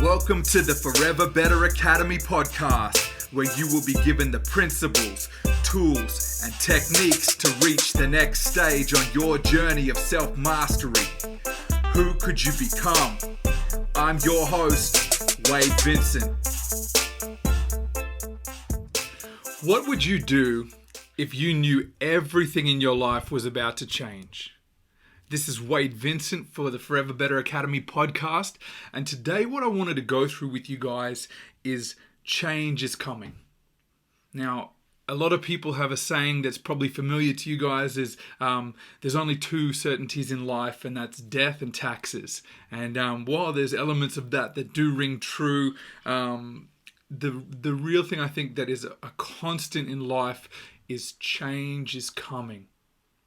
Welcome to the Forever Better Academy podcast, where you will be given the principles, tools, and techniques to reach the next stage on your journey of self-mastery. Who could you become? I'm your host, Wade Vincent. What would you do if you knew everything in your life was about to change? This is Wade Vincent for the Forever Better Academy podcast, and today what I wanted to go through with you guys is change is coming. Now, a lot of people have a saying that's probably familiar to you guys is there's only two certainties in life, and that's death and taxes. And while there's elements of that do ring true, the real thing I think that is a constant in life is change is coming.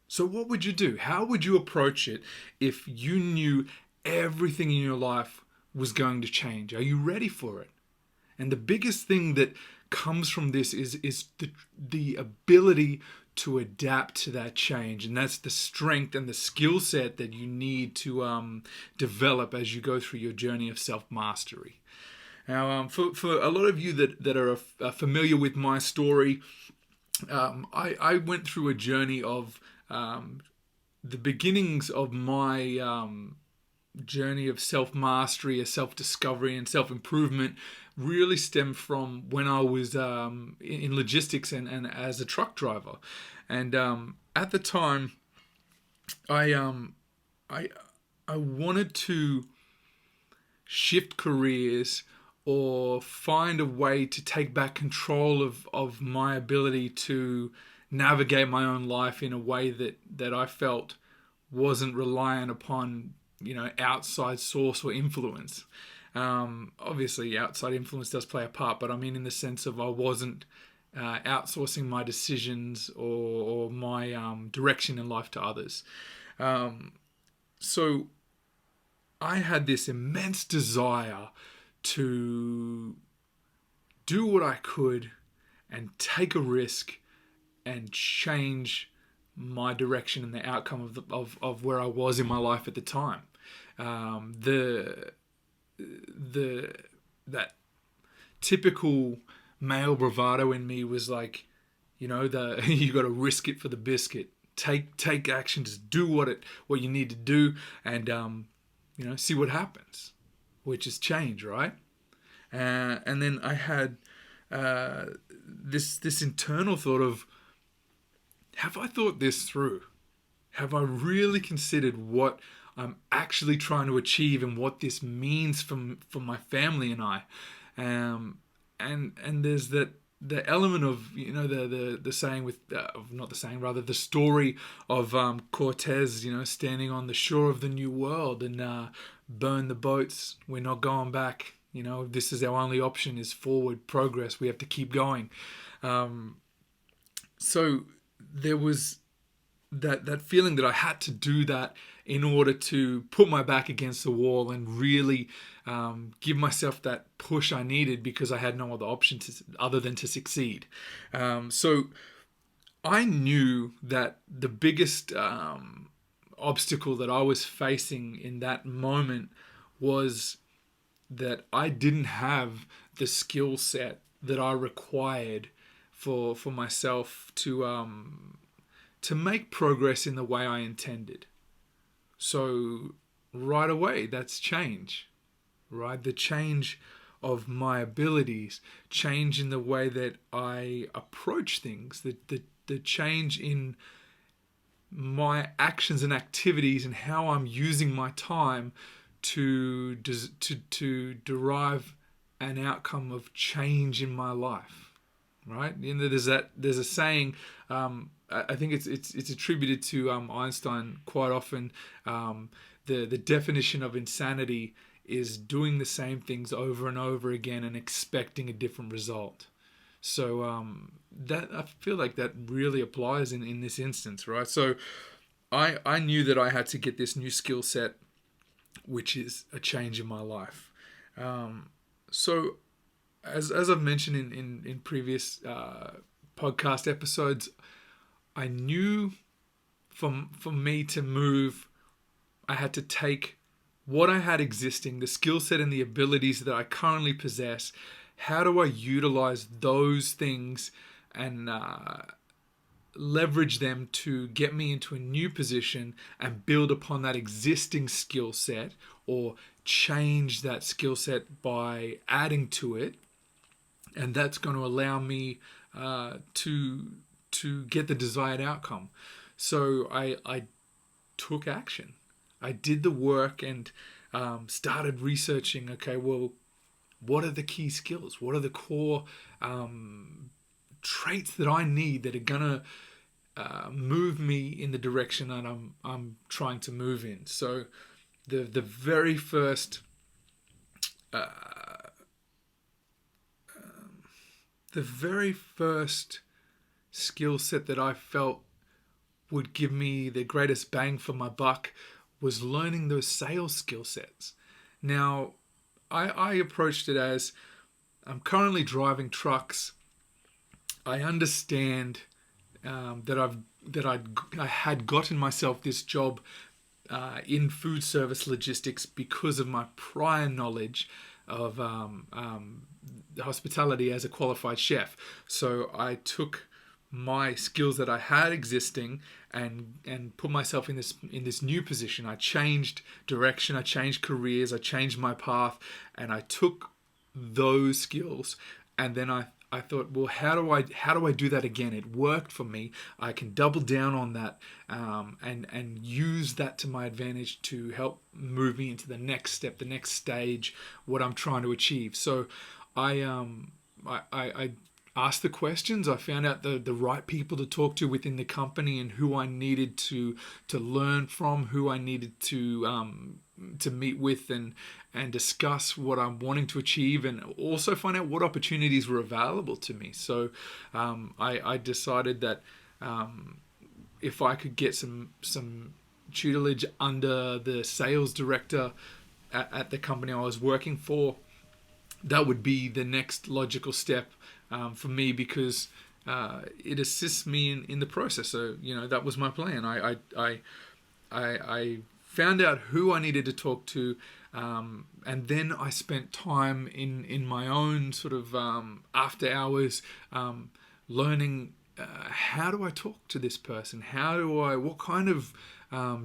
So what would you do? How would you approach it if you knew everything in your life was going to change? Are you ready for it? And the biggest thing that comes from this is the ability to adapt to that change. And that's the strength and the skill set that you need to develop as you go through your journey of self-mastery. Now, for a lot of you that are familiar with my story, I went through a journey of the beginnings of my journey of self-mastery, self-discovery, and self-improvement really stemmed from when I was in logistics and as a truck driver. And at the time, I wanted to shift careers or find a way to take back control of my ability to navigate my own life in a way that I felt wasn't reliant upon, outside source or influence. Obviously, outside influence does play a part, but I mean in the sense of I wasn't outsourcing my decisions or my direction in life to others. So I had this immense desire to do what I could and take a risk and change my direction and the outcome of where I was in my life at the time. That typical male bravado in me was like, you got to risk it for the biscuit. Take action, just do what you need to do, and see what happens, which is change, right? And then I had this internal thought of, have I thought this through? Have I really considered what I'm actually trying to achieve and what this means for my family and I? And there's the element of the saying with not the saying, rather the story of Cortez, standing on the shore of the New World and burn the boats. We're not going back. This is our only option is forward progress. We have to keep going. So there was that feeling that I had to do that in order to put my back against the wall and really give myself that push I needed, because I had no other option other than to succeed. So I knew that the biggest obstacle that I was facing in that moment was that I didn't have the skill set that I required for myself to make progress in the way I intended. So right away, that's change, right? The change of my abilities, change in the way that I approach things, the change in my actions and activities and how I'm using my time to derive an outcome of change in my life. Right? There's a saying, I think it's attributed to Einstein quite often. The definition of insanity is doing the same things over and over again and expecting a different result. So that I feel like that really applies in this instance, right? So I knew that I had to get this new skill set, which is a change in my life. So as I've mentioned in previous podcast episodes, I knew for me to move, I had to take what I had existing, the skill set and the abilities that I currently possess. How do I utilize those things and leverage them to get me into a new position and build upon that existing skill set, or change that skill set by adding to it, and that's going to allow me to get the desired outcome. So I took action. I did the work and started researching. Okay, well, what are the key skills? What are the core traits that I need that are gonna move me in the direction that I'm trying to move in? So the very first the very first skill set that I felt would give me the greatest bang for my buck was learning those sales skill sets. Now, I approached it as, I'm currently driving trucks. I understand I had gotten myself this job in food service logistics because of my prior knowledge of hospitality as a qualified chef. So I took my skills that I had existing and put myself in this new position. I changed direction, I changed careers, I changed my path, and I took those skills, and then I thought, well, how do I do that again? It worked for me. I can double down on that and use that to my advantage to help move me into the next step, the next stage, what I'm trying to achieve. So I asked the questions. I found out the right people to talk to within the company, and who I needed to learn from, who I needed to meet with and discuss what I'm wanting to achieve, and also find out what opportunities were available to me. So I decided that if I could get some tutelage under the sales director at the company I was working for, that would be the next logical step for me, because it assists me in the process. So that was my plan. I found out who I needed to talk to, and then I spent time in my own sort of after hours learning how do I talk to this person? What kind of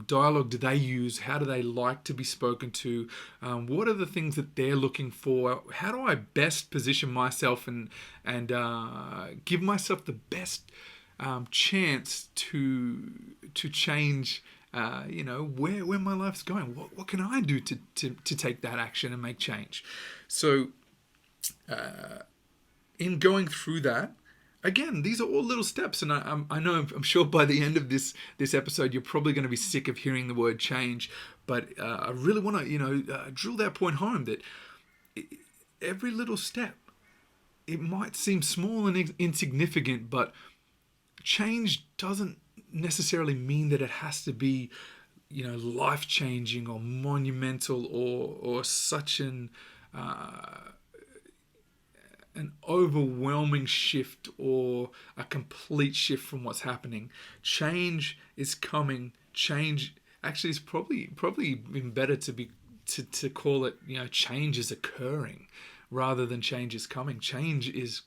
dialogue do they use? How do they like to be spoken to? What are the things that they're looking for? How do I best position myself and give myself the best chance to change? Where my life's going. What can I do to take that action and make change? So, in going through that, again, these are all little steps, and I'm sure by the end of this episode, you're probably going to be sick of hearing the word change. But I really want to drill that point home, that every little step, it might seem small and insignificant, but change doesn't necessarily mean that it has to be life changing or monumental or such an overwhelming shift or a complete shift from what's happening. Change is coming. Change actually is probably been better to call it change is occurring rather than change is coming. Change is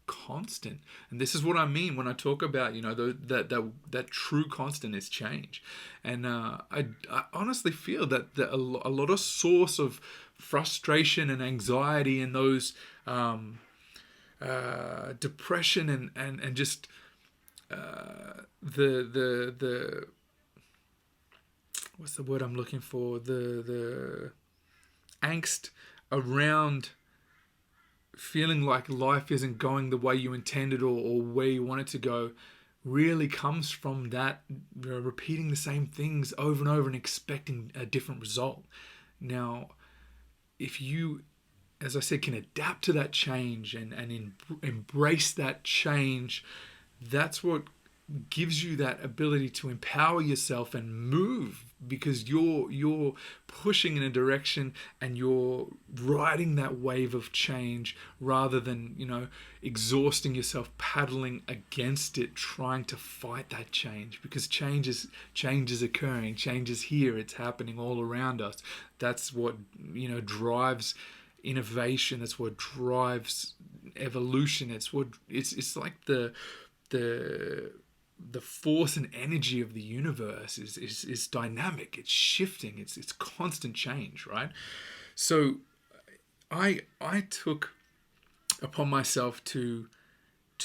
constant, and this is what I mean when I talk about that true constant is change. And I honestly feel that a lot of source of frustration and anxiety and those depression and just the what's the word I'm looking for, the angst around feeling like life isn't going the way you intended or where you want it to go, really comes from that repeating the same things over and over and expecting a different result. Now, if you, as I said, can adapt to that change and embrace that change, that's what gives you that ability to empower yourself and move because you're pushing in a direction and you're riding that wave of change rather than, exhausting yourself paddling against it, trying to fight that change, because change is occurring, change is here, it's happening all around us. That's what drives innovation. That's what drives evolution. It's like the force and energy of the universe is dynamic. It's shifting. It's constant change, right? So I took upon myself to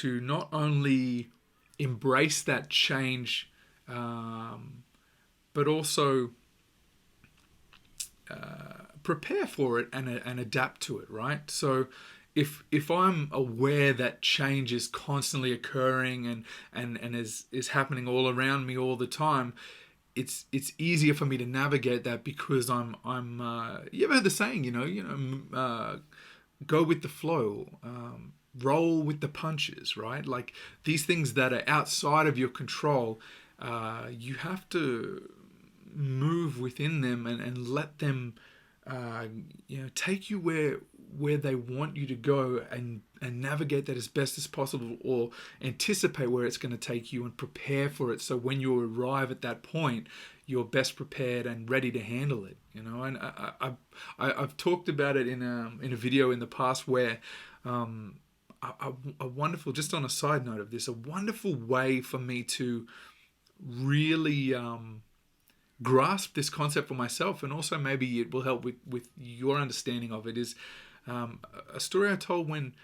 not only embrace that change, but also prepare for it and adapt to it, right? So if I'm aware that change is constantly occurring and is happening all around me all the time, it's easier for me to navigate that, because I'm you ever heard the saying, go with the flow, roll with the punches, right? Like, these things that are outside of your control, you have to move within them and let them take you where they want you to go, and navigate that as best as possible, or anticipate where it's going to take you and prepare for it, so when you arrive at that point, you're best prepared and ready to handle it. And I've talked about it in a video in the past, where a wonderful, just on a side note of this, a wonderful way for me to really grasp this concept for myself, and also maybe it will help with your understanding of it, is a story I told when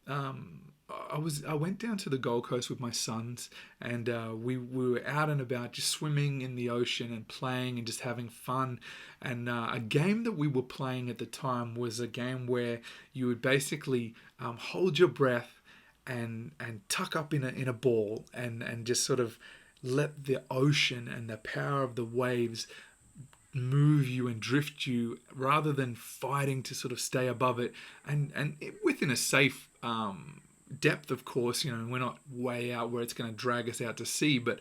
I went down to the Gold Coast with my sons, and we were out and about, just swimming in the ocean and playing and just having fun. And a game that we were playing at the time was a game where you would basically hold your breath and tuck up in a ball, and just sort of let the ocean and the power of the waves move you and drift you, rather than fighting to sort of stay above it, and within a safe depth, of course. We're not way out where it's going to drag us out to sea, but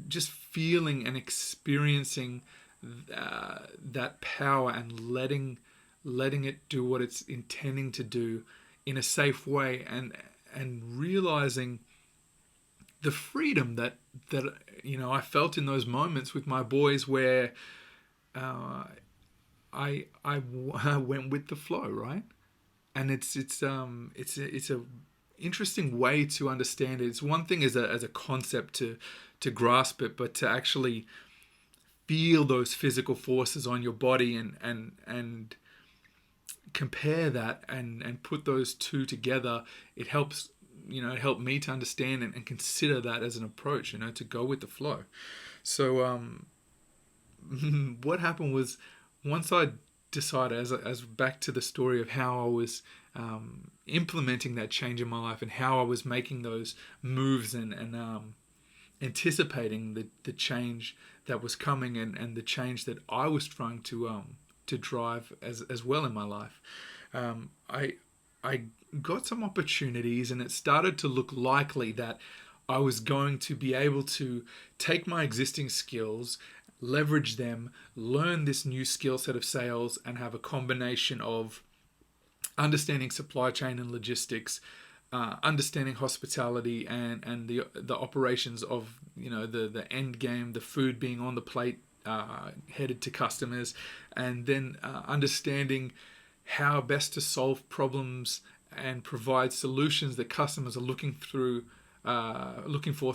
just feeling and experiencing that power, and letting it do what it's intending to do in a safe way, and realizing the freedom that I felt in those moments with my boys, where I went with the flow, right? And it's a interesting way to understand it. It's one thing as a concept to grasp it, but to actually feel those physical forces on your body, and compare that, and put those two together. It helps. It helped me to understand and consider that as an approach, to go with the flow. So what happened was, once I decided, as back to the story of how I was implementing that change in my life, and how I was making those moves, and anticipating the change that was coming, and the change that I was trying to drive as well in my life. I got some opportunities, and it started to look likely that I was going to be able to take my existing skills, leverage them, learn this new skill set of sales, and have a combination of understanding supply chain and logistics, understanding hospitality, and the operations of the end game, the food being on the plate, headed to customers, and then understanding how best to solve problems and provide solutions that customers are looking for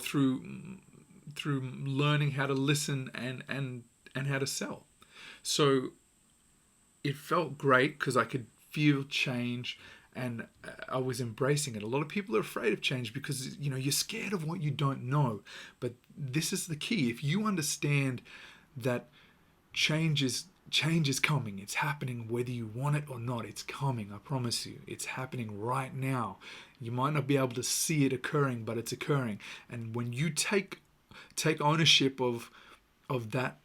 through learning how to listen and how to sell. So it felt great, because I could feel change, and I was embracing it. A lot of people are afraid of change because you're scared of what you don't know. But this is the key. If you understand that change is coming, it's happening whether you want it or not. It's coming, I promise you. It's happening right now. You might not be able to see it occurring, but it's occurring. And when you take ownership of that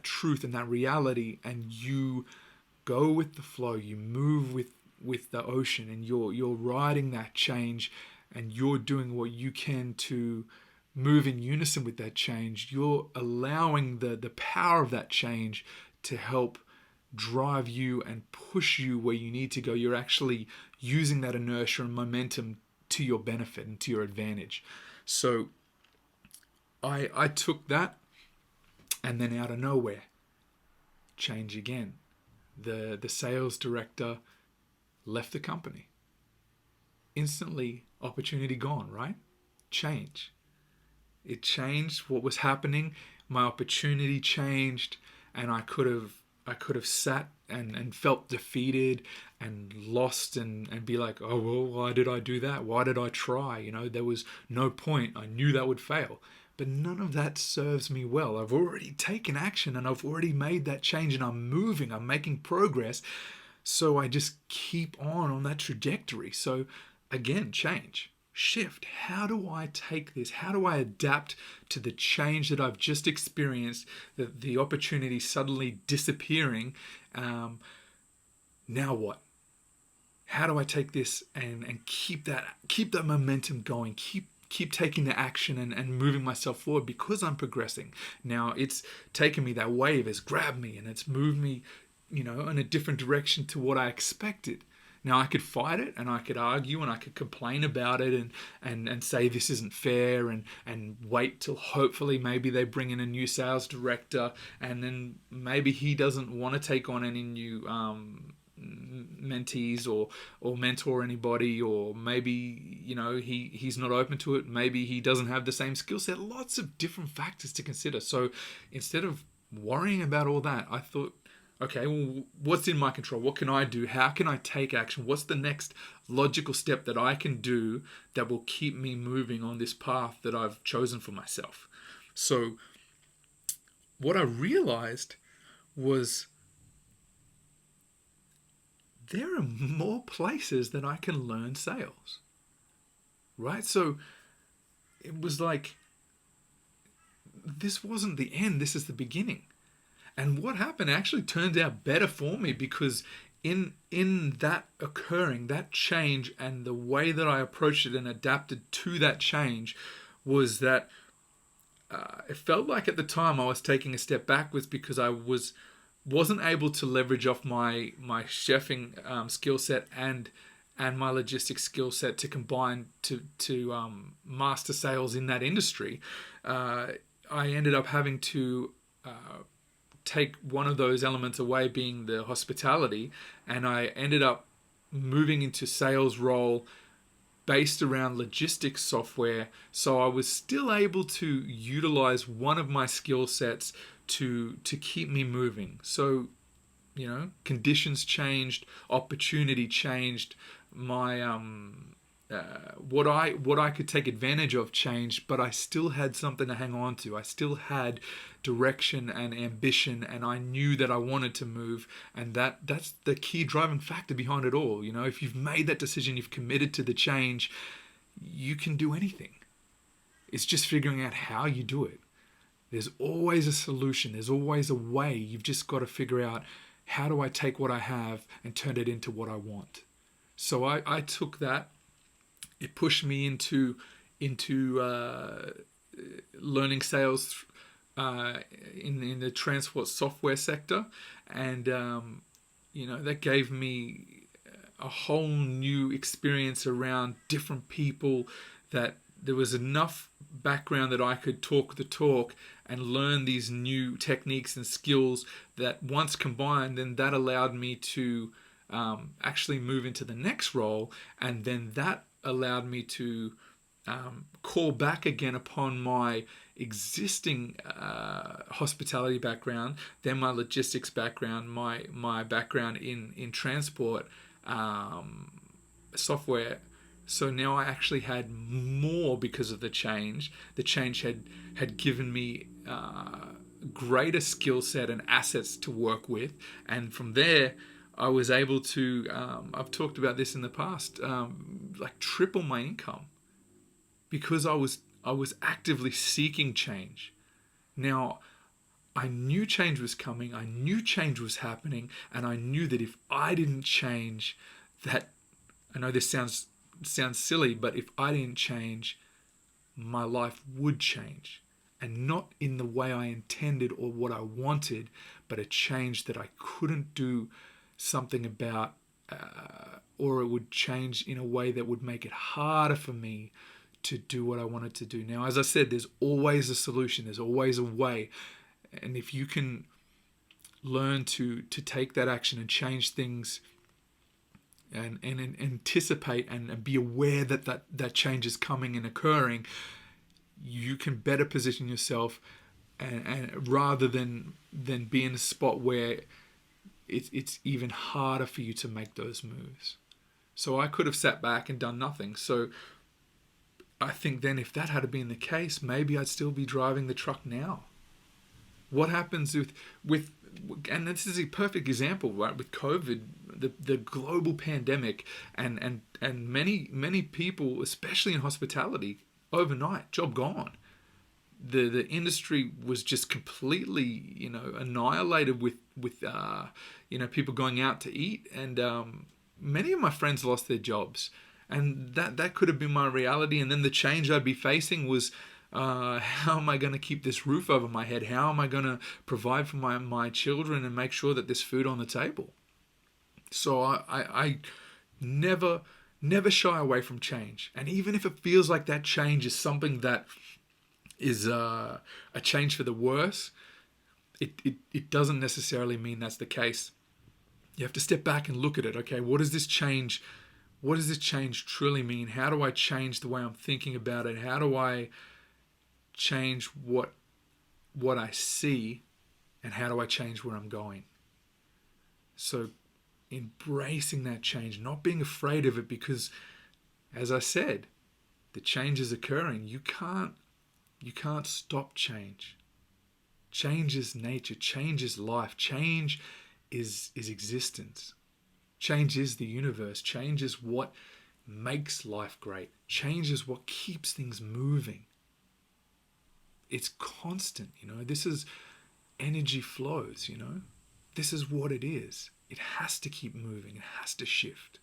truth and that reality, and you go with the flow, you move with the ocean, and you're riding that change, and you're doing what you can to move in unison with that change, you're allowing the power of that change to help drive you and push you where you need to go. You're actually using that inertia and momentum to your benefit and to your advantage. So I took that, and then out of nowhere, change again. The sales director left the company. Instantly, opportunity gone, right? Change. It changed what was happening. My opportunity changed, and I could have sat and felt defeated and lost and be like, oh, well, why did I do that? Why did I try? You know, there was no point. I knew that would fail. But none of that serves me well. I've already taken action and I've already made that change, and I'm moving, I'm making progress. So I just keep on that trajectory. So again, change, shift. How do I take this? How do I adapt to the change that I've just experienced, the opportunity suddenly disappearing? Now what? How do I take this and keep that momentum going? Keep taking the action and moving myself forward, because I'm progressing. Now it's taken me, that wave has grabbed me and it's moved me, in a different direction to what I expected. Now I could fight it and I could argue and I could complain about it and say this isn't fair and wait till hopefully maybe they bring in a new sales director, and then maybe he doesn't want to take on any new mentees or mentor anybody, or maybe he's not open to it. Maybe he doesn't have the same skill set. Lots of different factors to consider. So instead of worrying about all that, I thought, okay, well, what's in my control? What can I do? How can I take action? What's the next logical step that I can do that will keep me moving on this path that I've chosen for myself? So what I realized was there are more places that I can learn sales, right? So it was like, this wasn't the end, this is the beginning. And what happened actually turned out better for me, because in that occurring, that change, and the way that I approached it and adapted to that change, was that it felt like at the time I was taking a step backwards, because I wasn't able to leverage off my chefing skill set and my logistics skill set to combine to master sales in that industry. I ended up having to take one of those elements away, being the hospitality, and I ended up moving into sales role based around logistics software. So I was still able to utilize one of my skill sets to keep me moving. So, conditions changed, opportunity changed, my what I could take advantage of changed, but I still had something to hang on to. I still had direction and ambition, and I knew that I wanted to move, and that's the key driving factor behind it all. If you've made that decision, you've committed to the change, you can do anything. It's just figuring out how you do it. There's always a solution. There's always a way. You've just got to figure out, how do I take what I have and turn it into what I want? So I took that. It pushed me into learning sales in the transport software sector, and that gave me a whole new experience around different people, that there was enough background that I could talk the talk and learn these new techniques and skills that, once combined, then that allowed me to actually move into the next role, and then that allowed me to call back again upon my existing hospitality background, then my logistics background, my background in transport software. So now I actually had more because of the change. The change had given me greater skill set and assets to work with, and from there I was able to, I've talked about this in the past, like triple my income, because I was actively seeking change. Now, I knew change was coming, I knew change was happening, and I knew that if I didn't change, that, I know this sounds silly, but if I didn't change, my life would change. And not in the way I intended or what I wanted, but a change that I couldn't do something about, or it would change in a way that would make it harder for me to do what I wanted to do. Now, as I said, there's always a solution, there's always a way. And if you can learn to take that action and change things and anticipate and be aware that change is coming and occurring, you can better position yourself, and rather than be in a spot where it's even harder for you to make those moves. So I could have sat back and done nothing. So I think then if that had been the case, maybe I'd still be driving the truck now. What happens with and this is a perfect example, right? With COVID, the global pandemic, and many people, especially in hospitality, overnight, job gone. The industry was just completely, annihilated with people going out to eat, and many of my friends lost their jobs, and that could have been my reality. And then the change I'd be facing was, how am I going to keep this roof over my head? How am I going to provide for my children and make sure that there's food on the table? So I never shy away from change. And even if it feels like that change is something that is a change for the worse, it doesn't necessarily mean that's the case. You have to step back and look at it. Okay, what does this change truly mean? How do I change the way I'm thinking about it? How do I change what I see, and how do I change where I'm going? So embracing that change, not being afraid of it, because as I said, the change is occurring. You can't stop change. Change is nature, change is life, change is existence. Change is the universe. Change is what makes life great. Change is what keeps things moving. It's constant, This is energy flows, This is what it is. It has to keep moving. It has to shift.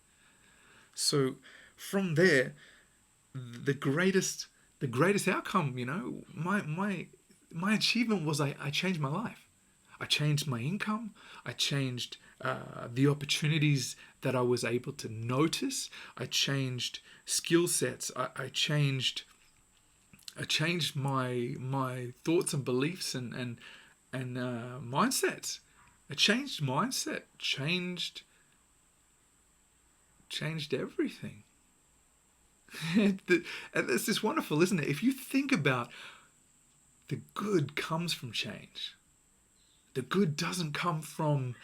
So from there, the greatest outcome, my achievement was I changed my life. I changed my income. I changed the opportunities that I was able to notice. I changed skill sets. I changed my thoughts and beliefs and mindsets. I changed mindset. Changed everything. And it's just wonderful, isn't it? If you think about, the good comes from change. The good doesn't come from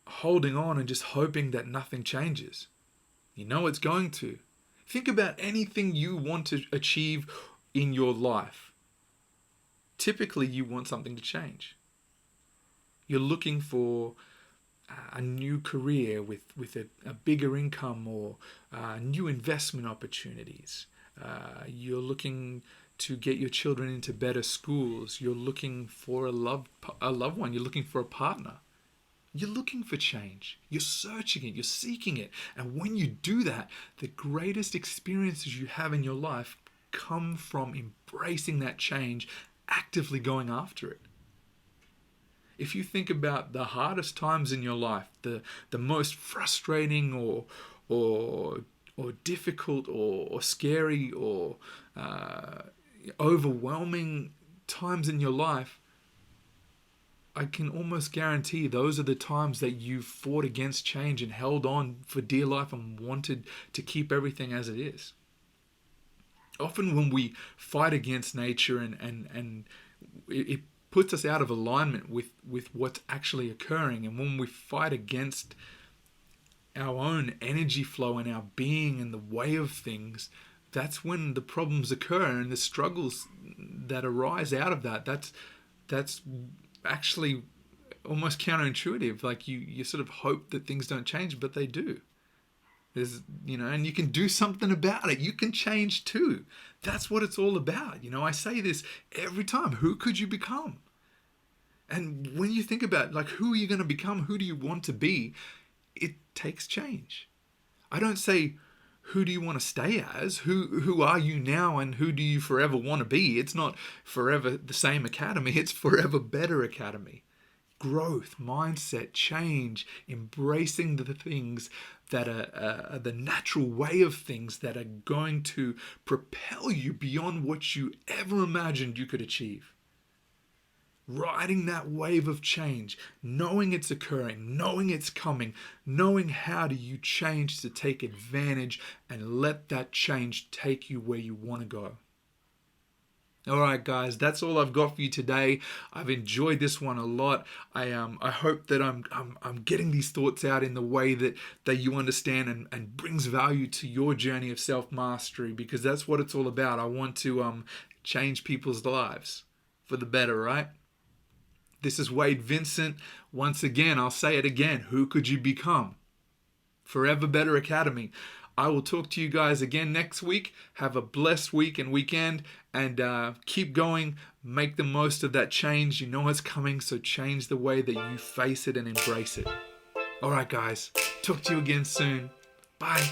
holding on and just hoping that nothing changes. It's going to. Think about anything you want to achieve in your life. Typically, you want something to change. You're looking for a new career with a bigger income, or new investment opportunities. You're looking to get your children into better schools. You're looking for a loved one. You're looking for a partner. You're looking for change. You're searching it. You're seeking it. And when you do that, the greatest experiences you have in your life come from embracing that change, actively going after it. If you think about the hardest times in your life, the most frustrating or difficult or scary or overwhelming times in your life, I can almost guarantee those are the times that you fought against change and held on for dear life and wanted to keep everything as it is. Often when we fight against nature and it puts us out of alignment with what's actually occurring, and when we fight against our own energy flow and our being and the way of things, that's when the problems occur and the struggles that arise out of that. That's actually almost counterintuitive. Like you sort of hope that things don't change, but they do. There's, and you can do something about it. You can change too. That's what it's all about. I say this every time. Who could you become? And when you think about, who are you going to become? Who do you want to be? It takes change. I don't say, who do you want to stay as? Who are you now, and who do you forever want to be? It's not forever the same academy, it's forever better academy. Growth, mindset, change, embracing the things that are the natural way of things that are going to propel you beyond what you ever imagined you could achieve. Riding that wave of change, knowing it's occurring, knowing it's coming, knowing how do you change to take advantage and let that change take you where you want to go. All right, guys, that's all I've got for you today. I've enjoyed this one a lot. I hope that I'm getting these thoughts out in the way that you understand and brings value to your journey of self-mastery, because that's what it's all about. I want to change people's lives for the better, right? This is Wade Vincent. Once again, I'll say it again. Who could you become? Forever Better Academy. I will talk to you guys again next week. Have a blessed week and weekend, and keep going. Make the most of that change. You know it's coming, so change the way that you face it and embrace it. All right, guys. Talk to you again soon. Bye.